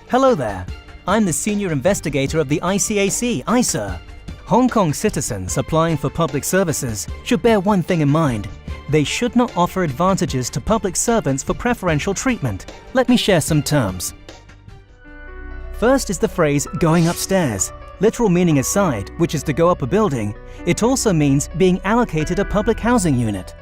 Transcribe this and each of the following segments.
Hello there. I'm the senior investigator of the ICAC, ICER. Hong Kong citizens applying for public services should bear one thing in mind. They should not offer advantages to public servants for preferential treatment. Let me share some terms. First is the phrase going upstairs. Literal meaning aside, which is to go up a building, it also means being allocated a public housing unit.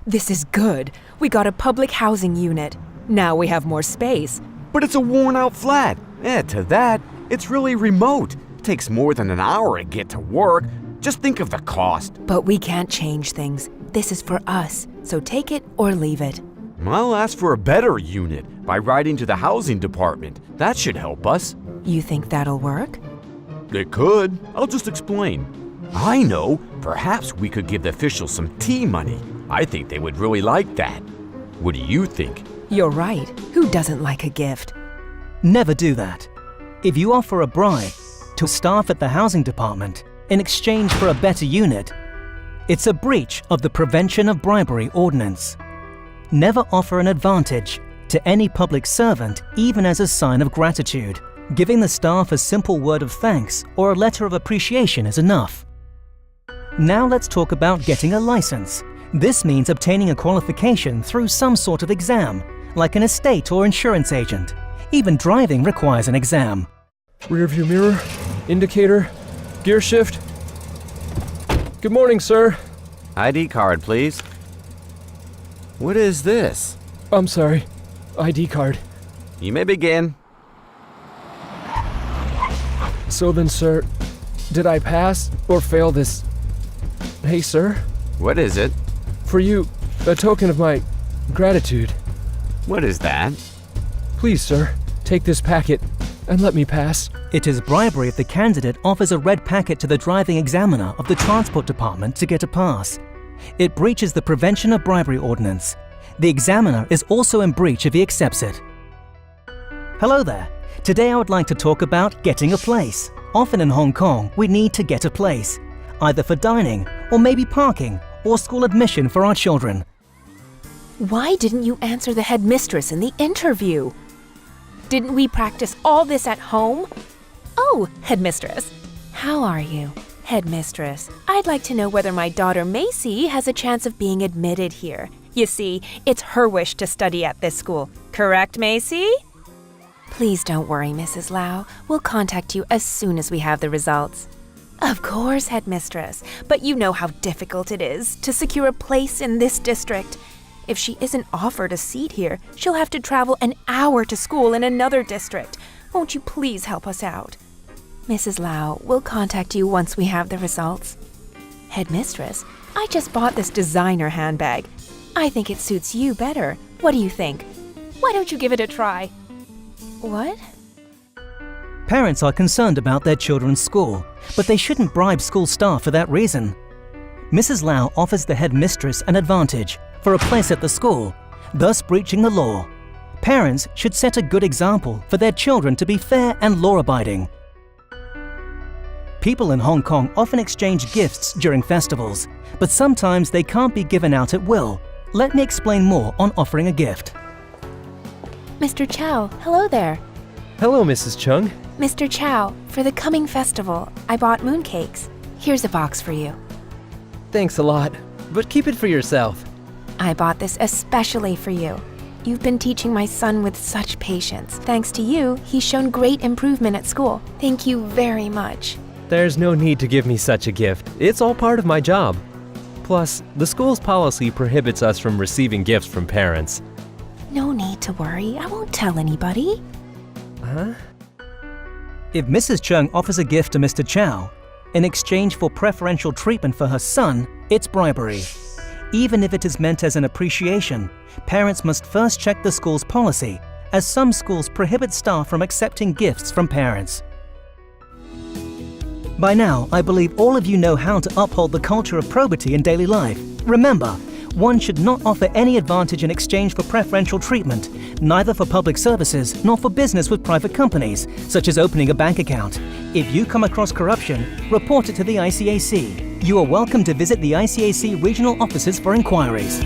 This is good. We got a public housing unit. Now we have more space. But it's a worn-out flat. Add to that, it's really remote. Takes more than an hour to get to work. Just think of the cost. But we can't change things. This is for us, so take it or leave it. I'll ask for a better unit by writing to the housing department. That should help us. You think that'll work? It could. I'll just explain. I know. Perhaps we could give the officials some tea money. I think they would really like that. What do you think? You're right. Who doesn't like a gift? Never do that. If you offer a bribe to staff at the housing department in exchange for a better unit, it's a breach of the Prevention of Bribery Ordinance. Never offer an advantage to any public servant, even as a sign of gratitude. Giving the staff a simple word of thanks or a letter of appreciation is enough. Now let's talk about getting a license. This means obtaining a qualification through some sort of exam, like an estate or insurance agent. Even driving requires an exam. Rearview mirror, indicator, gear shift. Good morning, sir. ID card, please. What is this? I'm sorry. ID card. You may begin. So then, sir, did I pass or fail this? Hey, sir. What is it? For you, a token of my gratitude. What is that? Please, sir, take this packet and let me pass. It is bribery if the candidate offers a red packet to the driving examiner of the transport department to get a pass. It breaches the Prevention of Bribery Ordinance. The examiner is also in breach if he accepts it. Hello there. Today I would like to talk about getting a place. Often in Hong Kong, we need to get a place, either for dining or maybe parking or school admission for our children. Why didn't you answer the headmistress in the interview? Didn't we practice all this at home? Oh, headmistress. How are you? Headmistress, I'd like to know whether my daughter Macy has a chance of being admitted here. You see, it's her wish to study at this school. Correct, Macy? Please don't worry, Mrs. Lau. We'll contact you as soon as we have the results. Of course, headmistress, but you know how difficult it is to secure a place in this district. If she isn't offered a seat here, she'll have to travel an hour to school in another district. Won't you please help us out? Mrs. Lau, we'll contact you once we have the results. Headmistress, I just bought this designer handbag. I think it suits you better. What do you think? Why don't you give it a try? What? Parents are concerned about their children's school, but they shouldn't bribe school staff for that reason. Mrs. Lau offers the headmistress an advantage for a place at the school, thus breaching the law. Parents should set a good example for their children to be fair and law-abiding. People in Hong Kong often exchange gifts during festivals, but sometimes they can't be given out at will. Let me explain more on offering a gift. Mr. Chow, hello there. Hello, Mrs. Chung. Mr. Chow, for the coming festival, I bought mooncakes. Here's a box for you. Thanks a lot, but keep it for yourself. I bought this especially for you. You've been teaching my son with such patience. Thanks to you, he's shown great improvement at school. Thank you very much. There's no need to give me such a gift. It's all part of my job. Plus, the school's policy prohibits us from receiving gifts from parents. No need to worry. I won't tell anybody. Huh? If Mrs. Chung offers a gift to Mr. Chow in exchange for preferential treatment for her son, it's bribery. Even if it is meant as an appreciation, parents must first check the school's policy, as some schools prohibit staff from accepting gifts from parents. By now, I believe all of you know how to uphold the culture of probity in daily life. Remember, one should not offer any advantage in exchange for preferential treatment, neither for public services nor for business with private companies, such as opening a bank account. If you come across corruption, report it to the ICAC. You are welcome to visit the ICAC regional offices for inquiries.